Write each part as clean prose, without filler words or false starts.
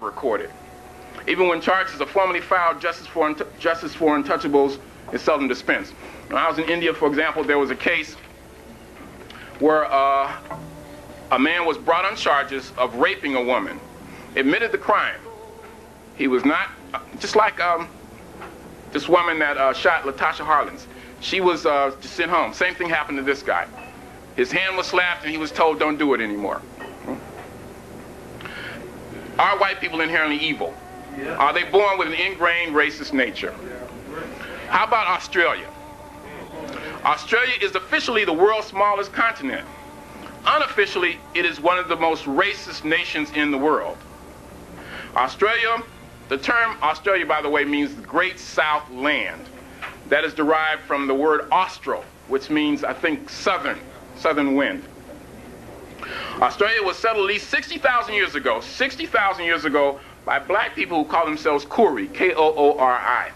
recorded. Even when charges are formally filed, justice for untouchables is seldom dispensed. When I was in India, for example, there was a case where a man was brought on charges of raping a woman, admitted the crime. He was not, just like this woman that shot Latasha Harlins. She was just sent home. Same thing happened to this guy. His hand was slapped and he was told, don't do it anymore. Are white people inherently evil? Yeah. Are they born with an ingrained racist nature? How about Australia? Australia is officially the world's smallest continent. Unofficially, it is one of the most racist nations in the world. Australia, the term Australia, by the way, means the Great South Land. That is derived from the word austral, which means, I think, southern wind. Australia was settled at least 60,000 years ago, by black people who call themselves Koori, K-O-O-R-I,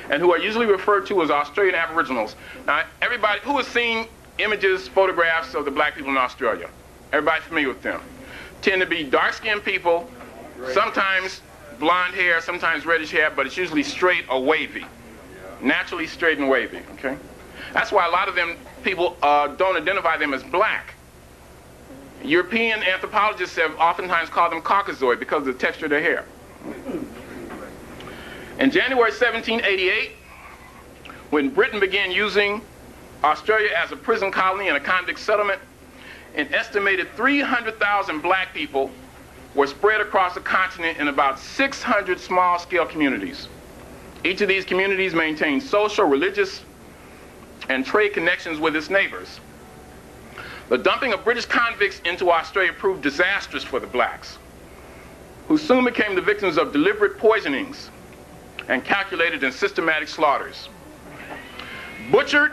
and who are usually referred to as Australian Aboriginals. Now, everybody who has seen images, photographs of the black people in Australia, everybody familiar with them, tend to be dark-skinned people, sometimes blonde hair, sometimes reddish hair, but it's usually straight or wavy, naturally straight and wavy, okay? That's why a lot of them people don't identify them as black. European anthropologists have oftentimes called them Caucasoid because of the texture of their hair. In January 1788, when Britain began using Australia as a prison colony and a convict settlement, an estimated 300,000 black people were spread across the continent in about 600 small-scale communities. Each of these communities maintained social, religious, and trade connections with its neighbors. The dumping of British convicts into Australia proved disastrous for the blacks, who soon became the victims of deliberate poisonings and calculated and systematic slaughters. Butchered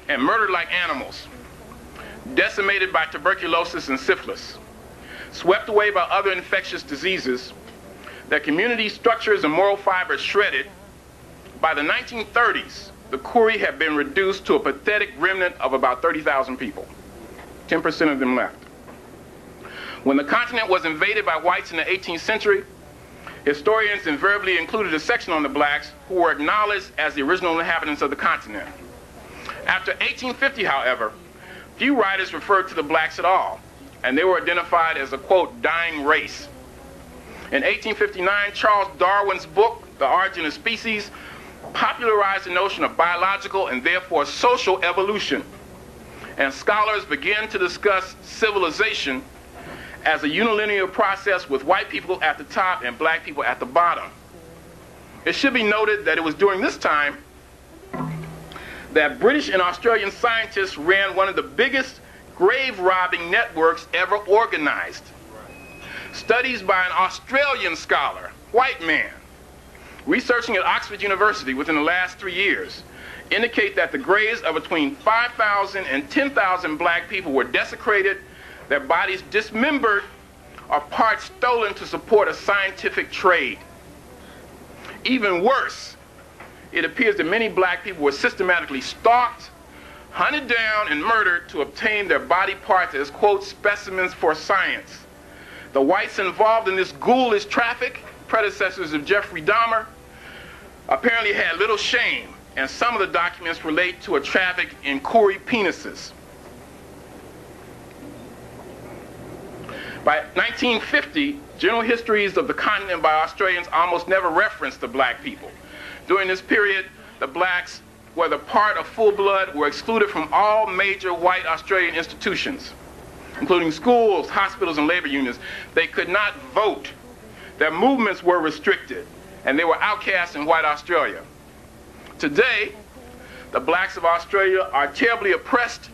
and murdered like animals, decimated by tuberculosis and syphilis, swept away by other infectious diseases, their community structures and moral fibers shredded. By the 1930s, the Koori had been reduced to a pathetic remnant of about 30,000 people. 10% of them left. When the continent was invaded by whites in the 18th century, historians invariably included a section on the blacks who were acknowledged as the original inhabitants of the continent. After 1850, however, few writers referred to the blacks at all, and they were identified as a, quote, dying race. In 1859, Charles Darwin's book, The Origin of Species, popularized the notion of biological and therefore social evolution, and scholars began to discuss civilization as a unilinear process with white people at the top and black people at the bottom. It should be noted that it was during this time that British and Australian scientists ran one of the biggest grave-robbing networks ever organized. Studies by an Australian scholar, white man, researching at Oxford University within the last 3 years, indicate that the graves of between 5,000 and 10,000 black people were desecrated, their bodies dismembered, or parts stolen to support a scientific trade. Even worse, it appears that many black people were systematically stalked, hunted down, and murdered to obtain their body parts as, quote, specimens for science. The whites involved in this ghoulish traffic, predecessors of Jeffrey Dahmer, apparently had little shame, and some of the documents relate to a traffic in Koori penises. By 1950, general histories of the continent by Australians almost never referenced the black people. During this period, the blacks, whether part or full blood, were excluded from all major white Australian institutions, including schools, hospitals, and labor unions. They could not vote. Their movements were restricted, and they were outcast in white Australia. Today, the blacks of Australia are terribly oppressed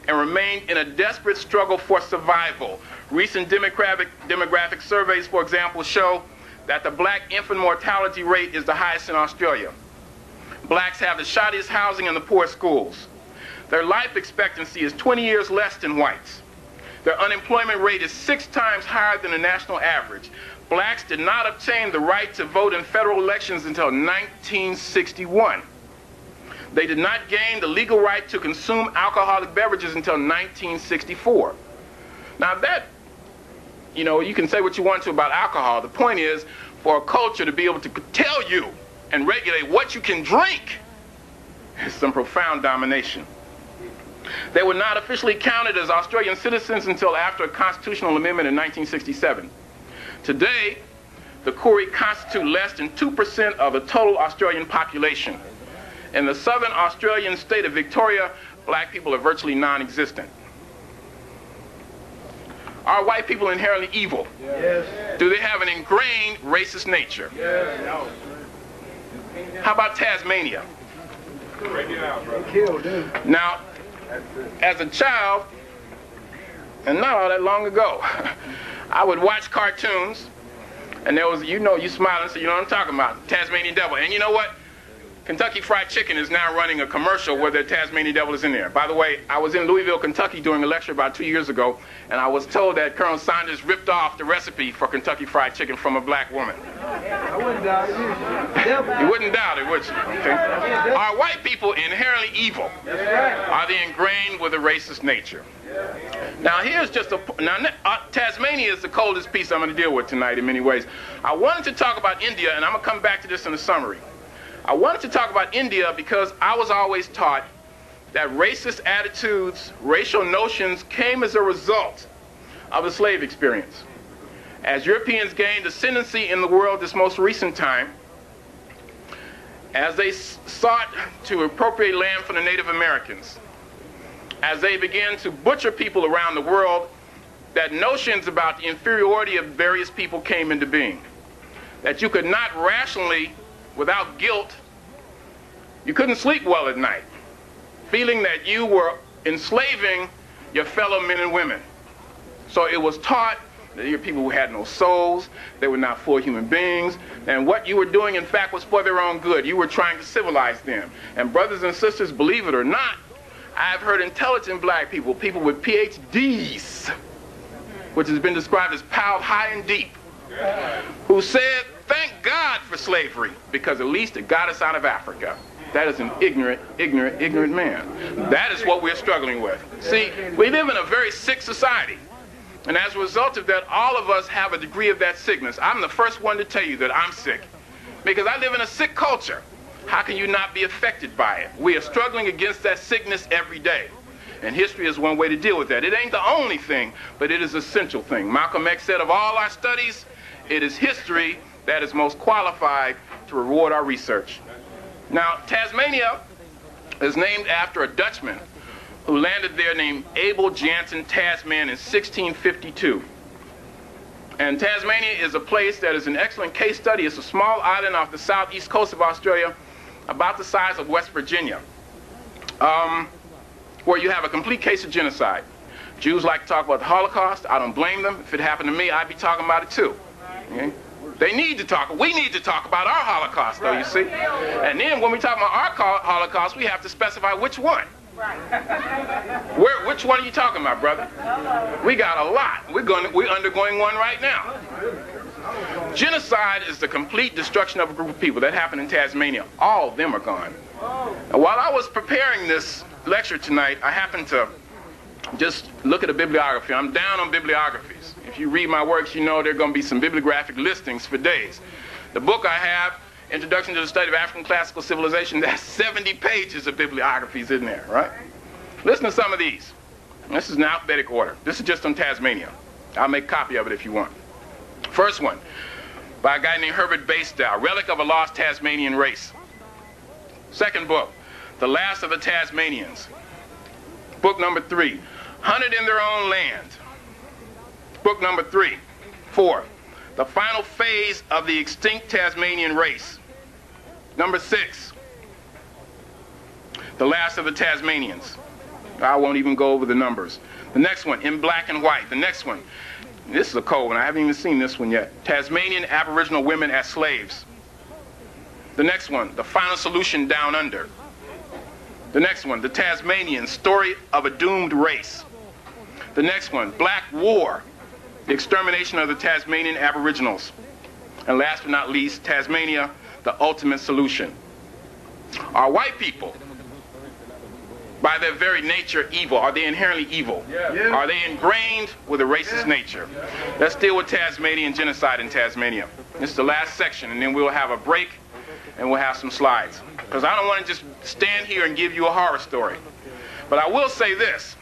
and remain in a desperate struggle for survival. Recent demographic surveys, for example, show that the black infant mortality rate is the highest in Australia. Blacks have the shoddiest housing and the poorest schools. Their life expectancy is 20 years less than whites. Their unemployment rate is 6 times higher than the national average. Blacks did not obtain the right to vote in federal elections until 1961. They did not gain the legal right to consume alcoholic beverages until 1964. Now that you know, you can say what you want to about alcohol. The point is, for a culture to be able to tell you and regulate what you can drink is some profound domination. They were not officially counted as Australian citizens until after a constitutional amendment in 1967. Today, the Koori constitute less than 2% of the total Australian population. In the southern Australian state of Victoria, black people are virtually non-existent. Are white people inherently evil? Yes. Do they have an ingrained racist nature? Yes. How about Tasmania? Now, as a child, and not all that long ago, I would watch cartoons, and there was, you know, you smile and say, you know what I'm talking about, Tasmanian Devil. And you know what? Kentucky Fried Chicken is now running a commercial where the Tasmanian Devil is in there. By the way, I was in Louisville, Kentucky during a lecture about 2 years ago, and I was told that Colonel Saunders ripped off the recipe for Kentucky Fried Chicken from a black woman. I wouldn't doubt it. You wouldn't doubt it, would you? Okay. Are white people inherently evil? Are they ingrained with a racist nature? Now here's just Tasmania is the coldest piece I'm going to deal with tonight in many ways. I wanted to talk about India, and I'm going to come back to this in the summary. I wanted to talk about India because I was always taught that racist attitudes, racial notions came as a result of the slave experience. As Europeans gained ascendancy in the world this most recent time, as they sought to appropriate land from the Native Americans, as they began to butcher people around the world, that notions about the inferiority of various people came into being. That you could not rationally, without guilt, you couldn't sleep well at night, feeling that you were enslaving your fellow men and women. So it was taught that you were people who had no souls, they were not full human beings, and what you were doing, in fact, was for their own good. You were trying to civilize them. And brothers and sisters, believe it or not, I've heard intelligent black people, people with PhDs, which has been described as piled high and deep, who said, thank God for slavery, because at least it got us out of Africa. That is an ignorant man. That is what we're struggling with. See, we live in a very sick society. And as a result of that, all of us have a degree of that sickness. I'm the first one to tell you that I'm sick, because I live in a sick culture. How can you not be affected by it? We are struggling against that sickness every day. And history is one way to deal with that. It ain't the only thing, but it is an essential thing. Malcolm X said, of all our studies, it is history that is most qualified to reward our research. Now, Tasmania is named after a Dutchman who landed there named Abel Jansen Tasman in 1652. And Tasmania is a place that is an excellent case study. It's a small island off the southeast coast of Australia, about the size of West Virginia, where you have a complete case of genocide. Jews like to talk about the Holocaust. I don't blame them. If it happened to me, I'd be talking about it too. Okay? They need to talk. We need to talk about our Holocaust, though, you see. And then when we talk about our Holocaust, we have to specify which one. Which one are you talking about, brother? We got a lot. We're undergoing one right now. Genocide is the complete destruction of a group of people. That happened in Tasmania. All of them are gone. And while I was preparing this lecture tonight, I happened to just look at a bibliography. I'm down on bibliographies. If you read my works, you know there are going to be some bibliographic listings for days. The book I have, Introduction to the Study of African Classical Civilization, there's 70 pages of bibliographies in there, right? Listen to some of these. This is in alphabetic order. This is just on Tasmania. I'll make a copy of it if you want. First one, by a guy named Herbert Bastow, Relic of a Lost Tasmanian Race. Second book, The Last of the Tasmanians. Book number 3, Hunted in Their Own Land. Book number 4, The Final Phase of the Extinct Tasmanian Race. Number 6, The Last of the Tasmanians. I won't even go over the numbers. The next one, In Black and White. The next one, this is a cold one, I haven't even seen this one yet. Tasmanian Aboriginal Women as Slaves. The next one, The Final Solution Down Under. The next one, The Tasmanian, Story of a Doomed Race. The next one, Black War, The Extermination of the Tasmanian Aboriginals. And last but not least, Tasmania, The Ultimate Solution. Are white people by their very nature evil? Are they inherently evil? Yeah. Are they ingrained with a racist nature? Let's deal with Tasmania and genocide in Tasmania. This is the last section, and then we'll have a break and we'll have some slides. Because I don't want to just stand here and give you a horror story. But I will say this,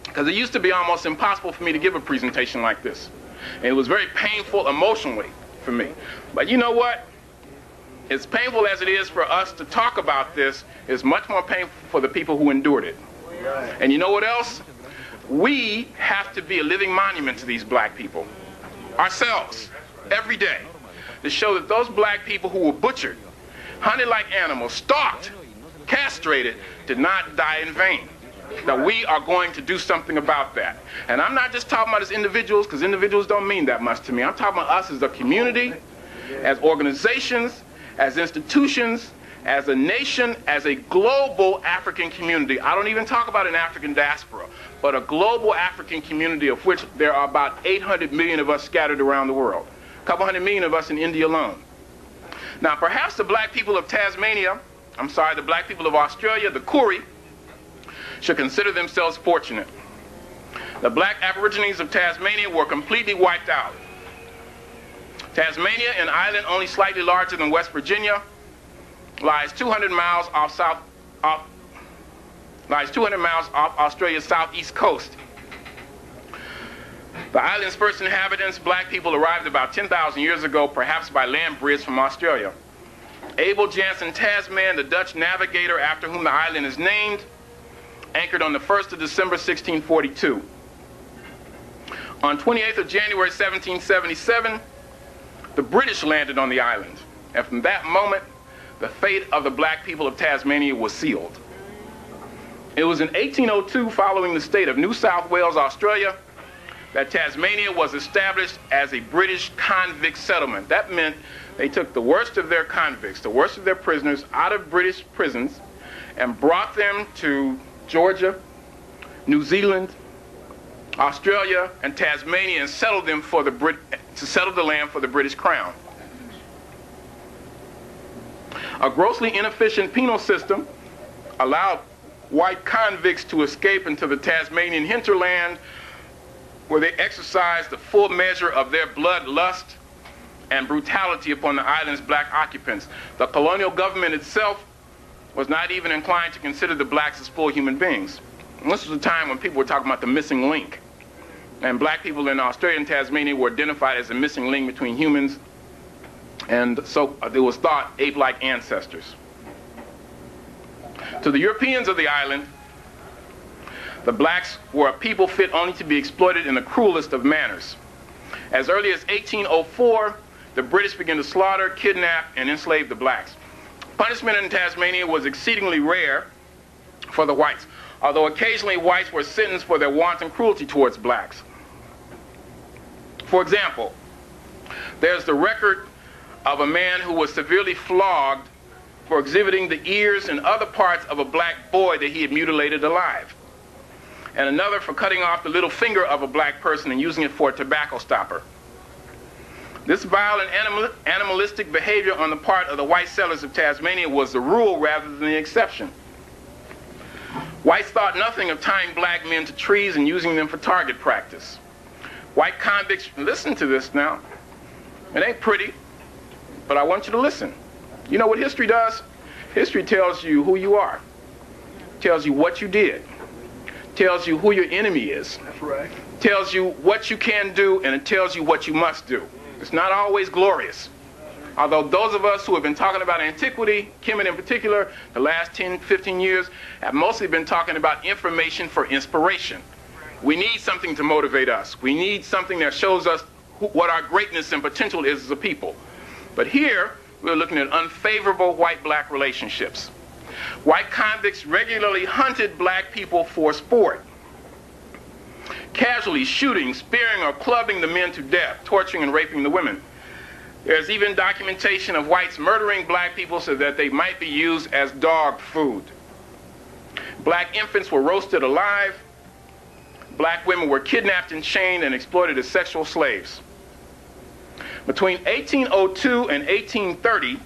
because it used to be almost impossible for me to give a presentation like this. And it was very painful emotionally for me. But you know what? As painful as it is for us to talk about this, it's much more painful for the people who endured it. And you know what else? We have to be a living monument to these black people, ourselves, every day, to show that those black people who were butchered, hunted like animals, stalked, castrated, did not die in vain. That we are going to do something about that. And I'm not just talking about as individuals, because individuals don't mean that much to me. I'm talking about us as a community, as organizations, as institutions, as a nation, as a global African community. I don't even talk about an African diaspora, but a global African community of which there are about 800 million of us scattered around the world. A couple hundred million of us in India alone. Now, perhaps the black people of Tasmania, the black people of Australia, the Koori, should consider themselves fortunate. The black Aborigines of Tasmania were completely wiped out. Tasmania, an island only slightly larger than West Virginia, lies 200 miles off Australia's southeast coast. The island's first inhabitants, black people, arrived about 10,000 years ago, perhaps by land bridge from Australia. Abel Jansen Tasman, the Dutch navigator after whom the island is named, anchored on the 1st of December 1642. On 28th of January 1777, the British landed on the island, and from that moment, the fate of the black people of Tasmania was sealed. It was in 1802, following the state of New South Wales, Australia, that Tasmania was established as a British convict settlement. That meant they took the worst of their convicts, the worst of their prisoners, out of British prisons and brought them to Georgia, New Zealand, Australia, and Tasmania, and settled them to settle the land for the British Crown. A grossly inefficient penal system allowed white convicts to escape into the Tasmanian hinterland, where they exercised the full measure of their bloodlust and brutality upon the island's black occupants. The colonial government itself was not even inclined to consider the blacks as full human beings. And this was a time when people were talking about the missing link. And black people in Australia and Tasmania were identified as a missing link between humans and so it was thought ape-like ancestors. To the Europeans of the island, the blacks were a people fit only to be exploited in the cruelest of manners. As early as 1804, the British began to slaughter, kidnap, and enslave the blacks. Punishment in Tasmania was exceedingly rare for the whites, although occasionally whites were sentenced for their wanton cruelty towards blacks. For example, there's the record of a man who was severely flogged for exhibiting the ears and other parts of a black boy that he had mutilated alive, and another for cutting off the little finger of a black person and using it for a tobacco stopper. This vile and animalistic behavior on the part of the white settlers of Tasmania was the rule rather than the exception. Whites thought nothing of tying black men to trees and using them for target practice. White convicts, listen to this now. It ain't pretty, but I want you to listen. You know what history does? History tells you who you are, tells you what you did, tells you who your enemy is. That's right. Tells you what you can do, and it tells you what you must do. It's not always glorious. Although those of us who have been talking about antiquity, Kemet in particular, the last 10, 15 years, have mostly been talking about information for inspiration. We need something to motivate us. We need something that shows us what our greatness and potential is as a people. But here, we're looking at unfavorable white-black relationships. White convicts regularly hunted black people for sport, casually shooting, spearing, or clubbing the men to death, torturing and raping the women. There's even documentation of whites murdering black people so that they might be used as dog food. Black infants were roasted alive. Black women were kidnapped and chained and exploited as sexual slaves. Between 1802 and 1830,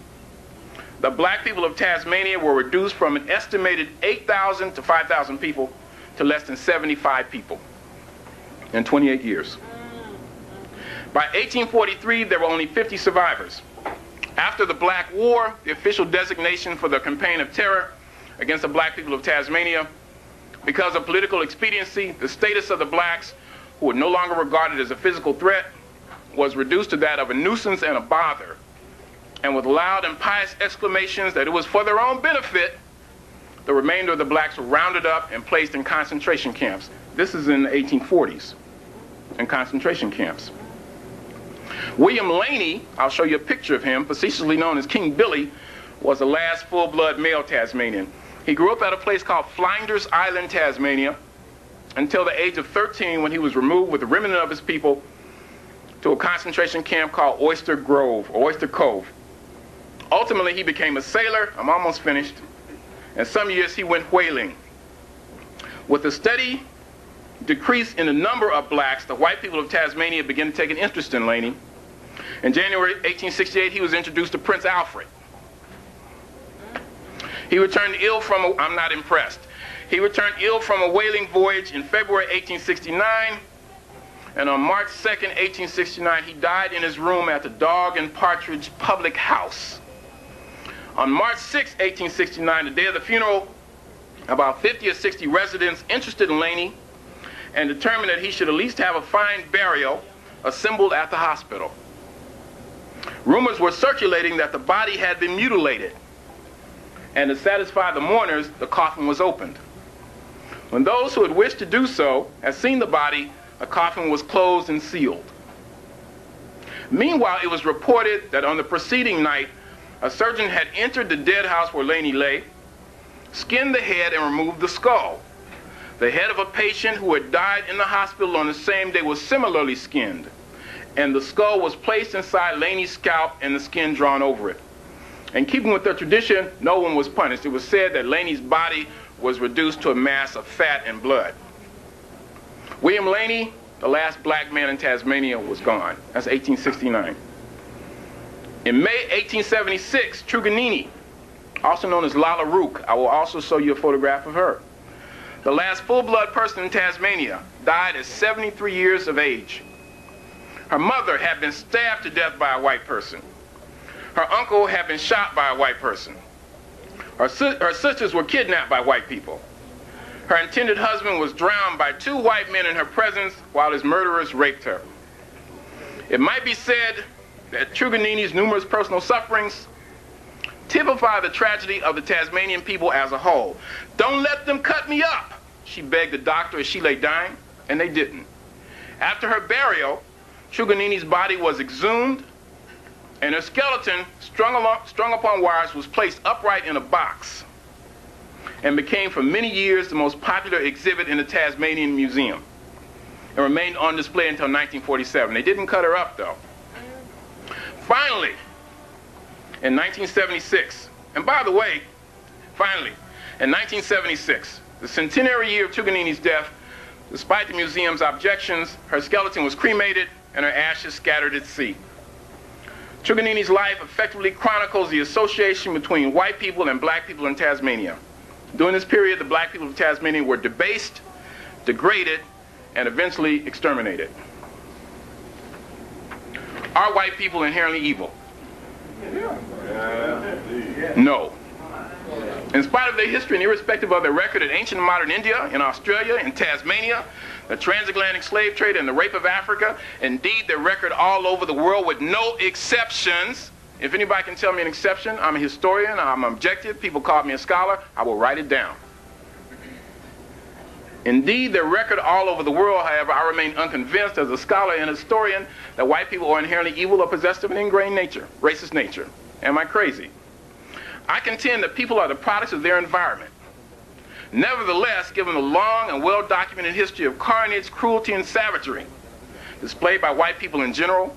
the black people of Tasmania were reduced from an estimated 8,000 to 5,000 people to less than 75 people in 28 years. By 1843, there were only 50 survivors. After the Black War, the official designation for the campaign of terror against the black people of Tasmania, because of political expediency, the status of the blacks, who were no longer regarded as a physical threat, was reduced to that of a nuisance and a bother. And with loud and pious exclamations that it was for their own benefit, the remainder of the blacks were rounded up and placed in concentration camps. This is in the 1840s, in concentration camps. William Laney, I'll show you a picture of him, facetiously known as King Billy, was the last full-blood male Tasmanian. He grew up at a place called Flinders Island, Tasmania, until the age of 13, when he was removed with the remnant of his people to a concentration camp called Oyster Grove, or Oyster Cove. Ultimately, he became a sailor. I'm almost finished. And some years he went whaling. With a steady decrease in the number of blacks, the white people of Tasmania began to take an interest in Laney. In January 1868, he was introduced to Prince Alfred. He returned ill from a, I'm not impressed. He returned ill from a whaling voyage in February 1869, and on March 2nd, 1869, he died in his room at the Dog and Partridge Public House. On March 6, 1869, the day of the funeral, about 50 or 60 residents interested in Laney and determined that he should at least have a fine burial assembled at the hospital. Rumors were circulating that the body had been mutilated, and to satisfy the mourners, the coffin was opened. When those who had wished to do so had seen the body, the coffin was closed and sealed. Meanwhile, it was reported that on the preceding night, a surgeon had entered the dead house where Laney lay, skinned the head, and removed the skull. The head of a patient who had died in the hospital on the same day was similarly skinned, and the skull was placed inside Laney's scalp and the skin drawn over it. In keeping with their tradition, no one was punished. It was said that Laney's body was reduced to a mass of fat and blood. William Laney, the last black man in Tasmania, was gone. That's 1869. In May 1876, Truganini, also known as Lala Rook, I will also show you a photograph of her, the last full-blood person in Tasmania, died at 73 years of age. Her mother had been stabbed to death by a white person. Her uncle had been shot by a white person. Her sisters were kidnapped by white people. Her intended husband was drowned by 2 white men in her presence while his murderers raped her. It might be said that Truganini's numerous personal sufferings typify the tragedy of the Tasmanian people as a whole. "Don't let them cut me up," she begged the doctor as she lay dying, and they didn't. After her burial, Truganini's body was exhumed, and her skeleton, strung upon wires, was placed upright in a box and became for many years the most popular exhibit in the Tasmanian Museum and remained on display until 1947. They didn't cut her up, though. Finally, in 1976, and by the way, finally, in 1976, the centenary year of Truganini's death, despite the museum's objections, her skeleton was cremated and her ashes scattered at sea. Truganini's life effectively chronicles the association between white people and black people in Tasmania. During this period, the black people of Tasmania were debased, degraded, and eventually exterminated. Are white people inherently evil? No. In spite of their history and irrespective of their record in ancient and modern India, in Australia, in Tasmania, the transatlantic slave trade and the rape of Africa, indeed their record all over the world with no exceptions. If anybody can tell me an exception, I'm a historian, I'm objective, people call me a scholar, I will write it down. Indeed, their record all over the world, however, I remain unconvinced as a scholar and historian that white people are inherently evil or possessed of an ingrained nature, racist nature. Am I crazy? I contend that people are the products of their environment. Nevertheless, given the long and well-documented history of carnage, cruelty, and savagery displayed by white people in general,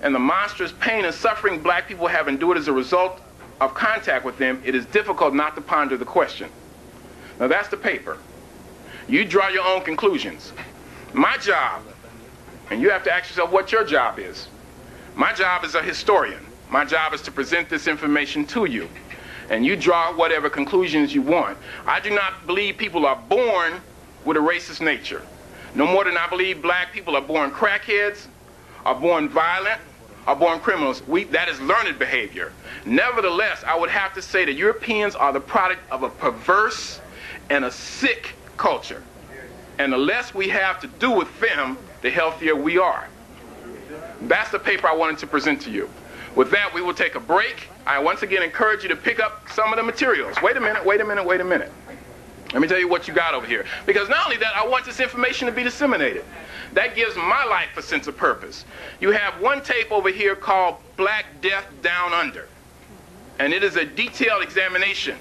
and the monstrous pain and suffering black people have endured as a result of contact with them, it is difficult not to ponder the question. Now that's the paper. You draw your own conclusions. My job, and you have to ask yourself what your job is. My job as a historian, my job is to present this information to you. and you draw whatever conclusions you want. I do not believe people are born with a racist nature. No more than I believe black people are born crackheads, are born violent, are born criminals. That is learned behavior. Nevertheless, I would have to say that Europeans are the product of a perverse and a sick culture. And the less we have to do with them, the healthier we are. That's the paper I wanted to present to you. With that, we will take a break. I once again encourage you to pick up some of the materials. Wait a minute. Let me tell you what you got over here. Because not only that, I want this information to be disseminated. That gives my life a sense of purpose. You have one tape over here called Black Death Down Under. And it is a detailed examination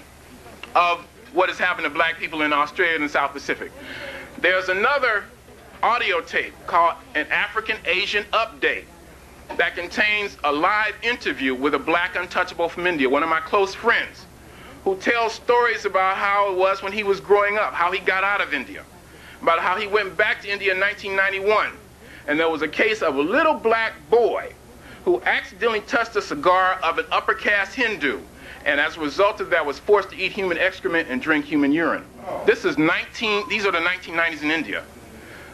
of what has happened to black people in Australia and the South Pacific. There's another audio tape called An African Asian Update that contains a live interview with a black untouchable from India, one of my close friends, who tells stories about how it was when he was growing up, how he got out of India, about how he went back to India in 1991. And there was a case of a little black boy who accidentally touched a cigar of an upper caste Hindu, and as a result of that was forced to eat human excrement and drink human urine. These are the 1990s in India.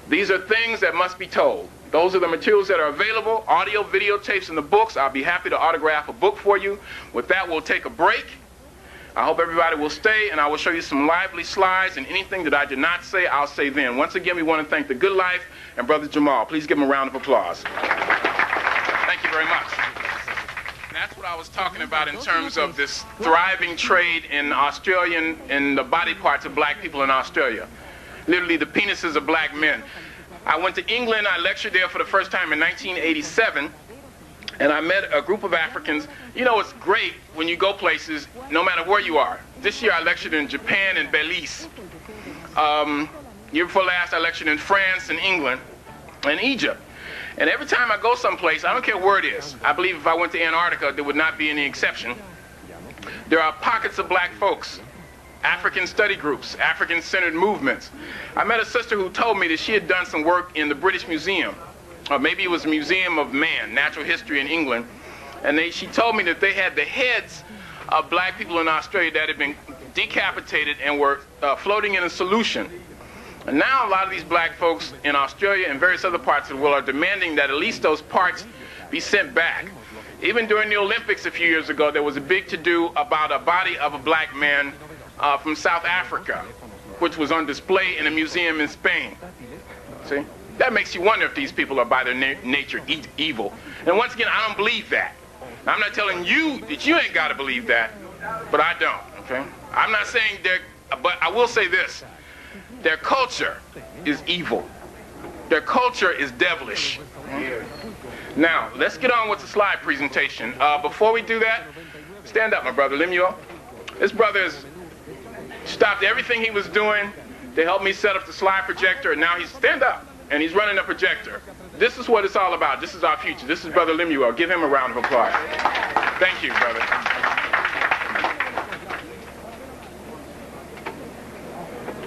These are things that must be told. Those are the materials that are available, audio, videotapes, and the books. I'll be happy to autograph a book for you. With that, we'll take a break. I hope everybody will stay, and I will show you some lively slides, and anything that I did not say, I'll say then. Once again, we want to thank The Good Life and Brother Jamal. Please give him a round of applause. Thank you very much. That's what I was talking about in terms of this thriving trade in Australian, in the body parts of black people in Australia. Literally the penises of black men. I went to England, I lectured there for the first time in 1987, and I met a group of Africans. You know, it's great when you go places, no matter where you are. This year I lectured in Japan and Belize. Year before last I lectured in France and England and Egypt. And every time I go someplace, I don't care where it is. I believe if I went to Antarctica, there would not be any exception. There are pockets of black folks, African study groups, African-centered movements. I met a sister who told me that she had done some work in the British Museum, or maybe it was the Museum of Man, Natural History in England, and she told me that they had the heads of black people in Australia that had been decapitated and were floating in a solution. And now a lot of these black folks in Australia and various other parts of the world are demanding that at least those parts be sent back. Even during the Olympics a few years ago, there was a big to-do about a body of a black man from South Africa, which was on display in a museum in Spain. See? That makes you wonder if these people are by their nature evil. And once again, I don't believe that. I'm not telling you that you ain't got to believe that, but I don't, okay? I'm not saying but I will say this. Their culture is evil. Their culture is devilish. Now, let's get on with the slide presentation. Before we do that, stand up, my brother Lemuel. This brother has stopped everything he was doing to help me set up the slide projector, and now he's stand up, and he's running a projector. This is what it's all about. This is our future. This is Brother Lemuel. Give him a round of applause. Thank you, brother.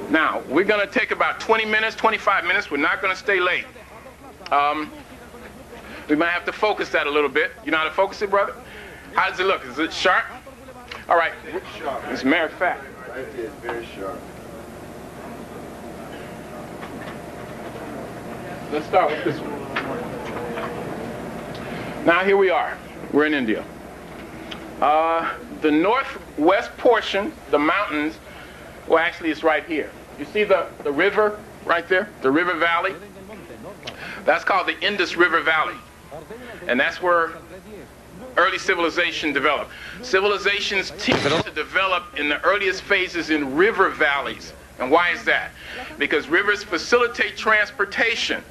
Now, we're going to take about 20 minutes, 25 minutes. We're not going to stay late. We might have to focus that a little bit. You know how to focus it, brother? How does it look? Is it sharp? All right. Very sharp. As a matter of fact. Right there, very sharp. Let's start with this one. Now, here we are. We're in India. The northwest portion, the mountains, well, actually, it's right here. You see the river right there, the river valley? That's called the Indus River Valley. And that's where early civilization developed. Civilizations tend to develop in the earliest phases in river valleys. And why is that? Because rivers facilitate transportation.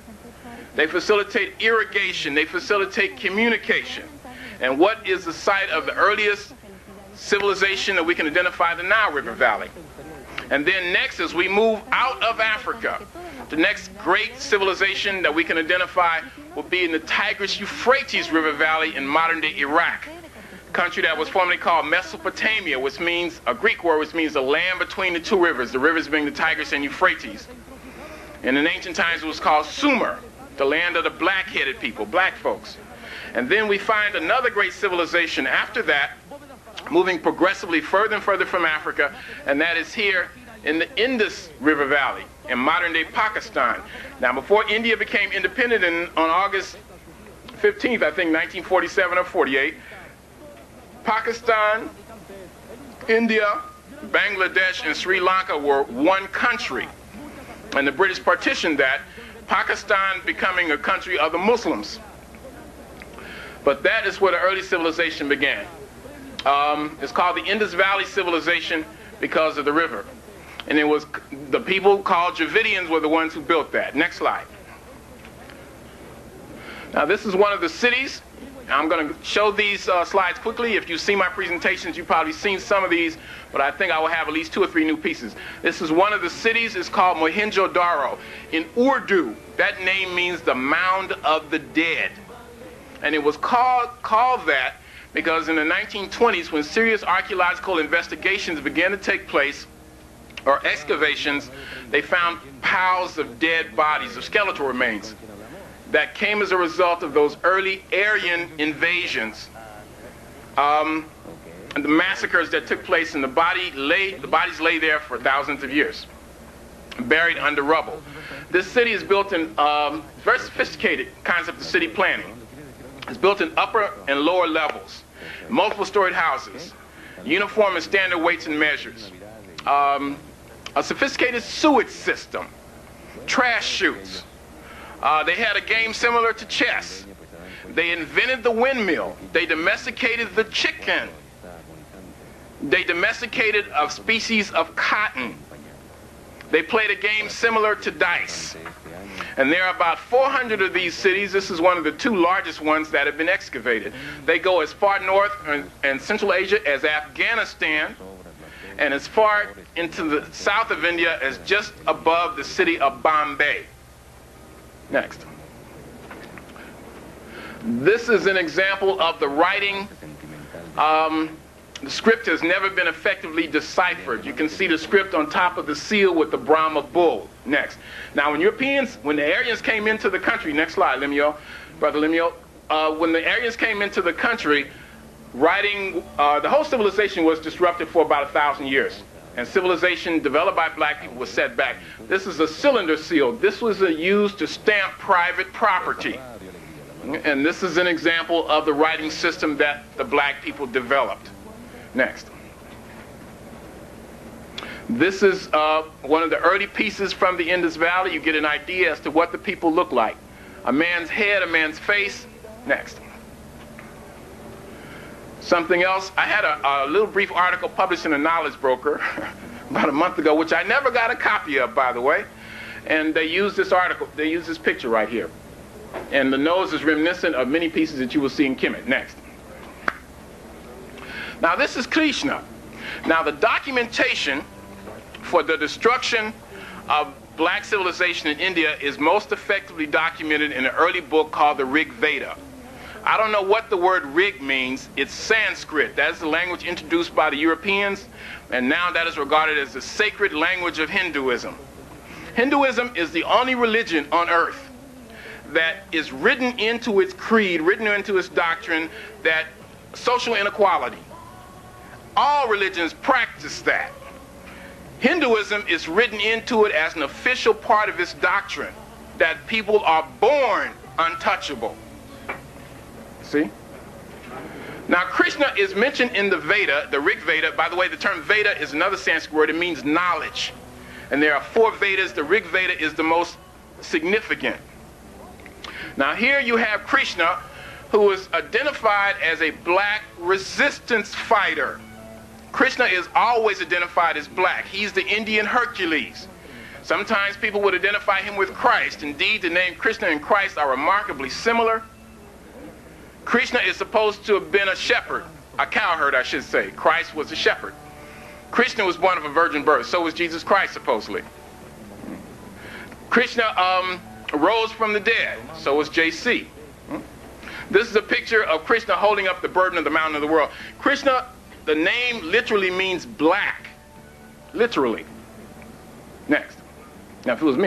They facilitate irrigation. They facilitate communication. And what is the site of the earliest civilization that we can identify? The Nile River Valley. And then next, as we move out of Africa, the next great civilization that we can identify will be in the Tigris-Euphrates River Valley in modern-day Iraq, a country that was formerly called Mesopotamia, which means, a Greek word which means the land between the two rivers, the rivers being the Tigris and Euphrates. And in ancient times it was called Sumer, the land of the black-headed people, black folks. And then we find another great civilization after that, moving progressively further and further from Africa, and that is here in the Indus River Valley in modern-day Pakistan. Now, before India became independent on August 15th, I think, 1947 or 48, Pakistan, India, Bangladesh, and Sri Lanka were one country. And the British partitioned that, Pakistan becoming a country of the Muslims. But that is where the early civilization began. It's called the Indus Valley Civilization because of the river. And it was the people called Dravidians were the ones who built that. Next slide. Now this is one of the cities. I'm going to show these slides quickly. If you see my presentations, you've probably seen some of these, but I think I will have at least 2 or 3 new pieces. This is one of the cities. It's called Mohenjo-Daro. In Urdu, that name means the mound of the dead. And it was called that because in the 1920s, when serious archaeological investigations began to take place, or excavations, they found piles of dead bodies, of skeletal remains, that came as a result of those early Aryan invasions, and the massacres that took place, and the bodies lay there for thousands of years, buried under rubble. This city is built in very sophisticated concept of city planning. It's built in upper and lower levels, multiple storied houses, uniform and standard weights and measures, a sophisticated sewage system, trash chutes. They had a game similar to chess. They invented the windmill. They domesticated the chicken. They domesticated a species of cotton. They played a game similar to dice. And there are about 400 of these cities. This is one of the 2 largest ones that have been excavated. They go as far north in Central Asia as Afghanistan, and as far into the south of India as just above the city of Bombay. Next. This is an example of the writing. The script has never been effectively deciphered. You can see the script on top of the seal with the Brahma bull. Next. Now, when the Aryans came into the country, next slide, Lemuel, Brother Lemuel, when the Aryans came into the country, writing, the whole civilization was disrupted for about 1,000 years. And civilization developed by black people was set back. This is a cylinder seal. This was used to stamp private property. And this is an example of the writing system that the black people developed. Next. This is one of the early pieces from the Indus Valley. You get an idea as to what the people look like. A man's head, a man's face. Next. Something else, I had a little brief article published in a Knowledge Broker about a month ago, which I never got a copy of, by the way. And they used this article, they used this picture right here. And the nose is reminiscent of many pieces that you will see in Kemet. Next. Now this is Krishna. Now the documentation for the destruction of black civilization in India is most effectively documented in an early book called the Rig Veda. I don't know what the word Rig means. It's Sanskrit. That is the language introduced by the Europeans, and now that is regarded as the sacred language of Hinduism. Hinduism is the only religion on earth that is written into its creed, written into its doctrine, that social inequality. All religions practice that. Hinduism is written into it as an official part of its doctrine, that people are born untouchable. See? Now Krishna is mentioned in the Veda, the Rig Veda. By the way, the term Veda is another Sanskrit word. It means knowledge. And there are 4 Vedas. The Rig Veda is the most significant. Now here you have Krishna, who is identified as a black resistance fighter. Krishna is always identified as black. He's the Indian Hercules. Sometimes people would identify him with Christ. Indeed, the name Krishna and Christ are remarkably similar. Krishna is supposed to have been a shepherd, a cowherd, I should say. Christ was a shepherd. Krishna was born of a virgin birth. So was Jesus Christ, supposedly. Krishna rose from the dead. So was JC. This is a picture of Krishna holding up the burden of the mountain of the world. Krishna, the name literally means black. Literally. Next. Now, if it was me,